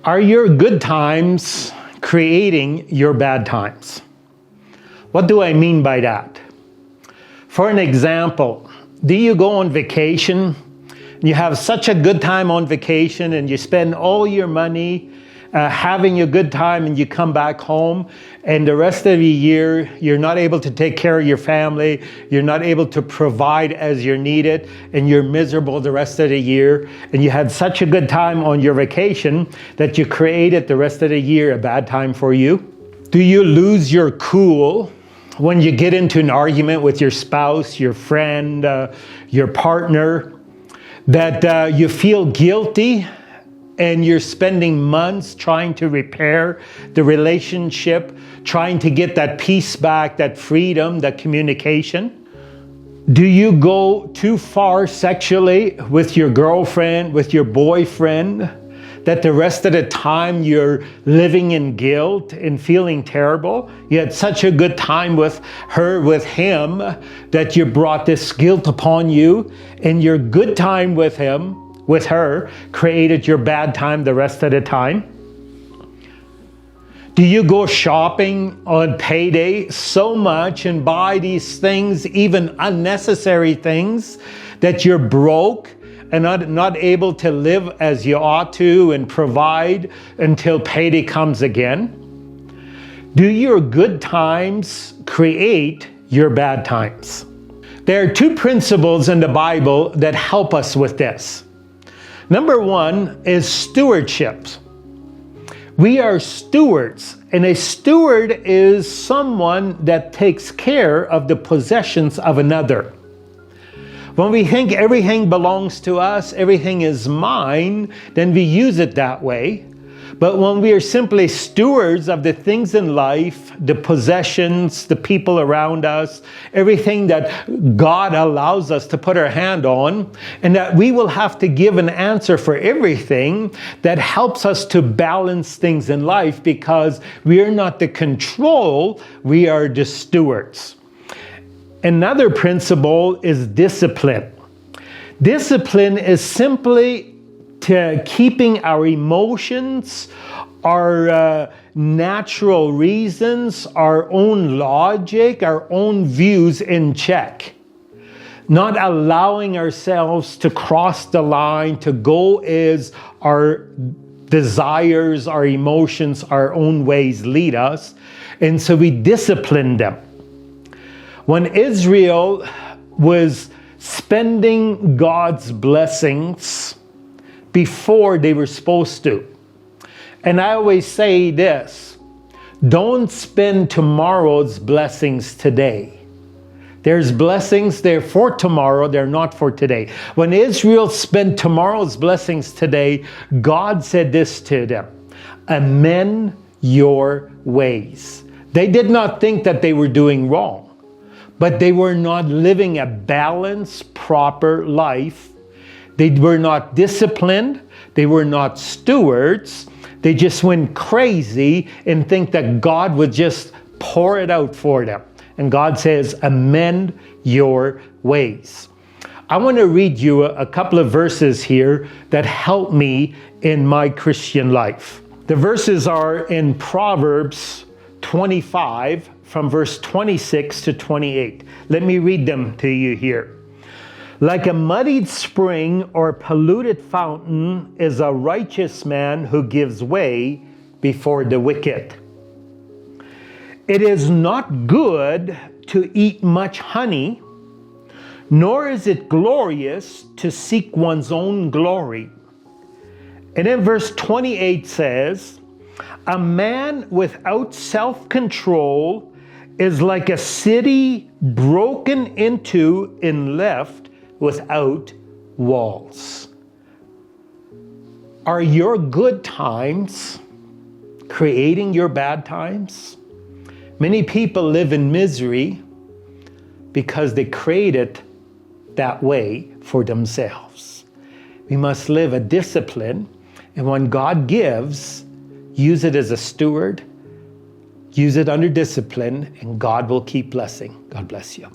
Are your good times creating your bad times? What do I mean by that? For an example, do you go on vacation? You have such a good time on vacation and you spend all your money having a good time, and you come back home and the rest of the year you're not able to take care of your family, you're not able to provide as you're needed, and you're miserable the rest of the year, and you had such a good time on your vacation that you created the rest of the year a bad time for you? Do you lose your cool when you get into an argument with your spouse, your friend, your partner, that you feel guilty and you're spending months trying to repair the relationship, trying to get that peace back, that freedom, that communication? Do you go too far sexually with your girlfriend, with your boyfriend, that the rest of the time you're living in guilt and feeling terrible? You had such a good time with her, with him, that you brought this guilt upon you, and your good time with him, with her, created your bad time the rest of the time? Do you go shopping on payday so much and buy these things, even unnecessary things, that you're broke and not able to live as you ought to and provide until payday comes again? Do your good times create your bad times? There are two principles in the Bible that help us with this. Number one is stewardship. We are stewards, and a steward is someone that takes care of the possessions of another. When we think everything belongs to us, everything is mine, then we use it that way. But when we are simply stewards of the things in life, the possessions, the people around us, everything that God allows us to put our hand on, and that we will have to give an answer for everything, that helps us to balance things in life, because we are not the control, we are the stewards. Another principle is discipline. Discipline is simply to keeping our emotions, our natural reasons, our own logic, our own views in check. Not allowing ourselves to cross the line, to go as our desires, our emotions, our own ways lead us. And so we discipline them. When Israel was spending God's blessings before they were supposed to. And I always say this, don't spend tomorrow's blessings today. There's blessings there for tomorrow, they're not for today. When Israel spent tomorrow's blessings today, God said this to them, amend your ways. They did not think that they were doing wrong, but they were not living a balanced, proper life. They were not disciplined. They were not stewards. They just went crazy and think that God would just pour it out for them. And God says, amend your ways. I want to read you a couple of verses here that help me in my Christian life. The verses are in Proverbs 25 from verse 26 to 28. Let me read them to you here. Like a muddied spring or polluted fountain is a righteous man who gives way before the wicked. It is not good to eat much honey, nor is it glorious to seek one's own glory. And then verse 28 says, a man without self-control is like a city broken into and left without walls. Are your good times creating your bad times? Many people live in misery because they create it that way for themselves. We must live a discipline, and when God gives, use it as a steward, use it under discipline, and God will keep blessing. God bless you.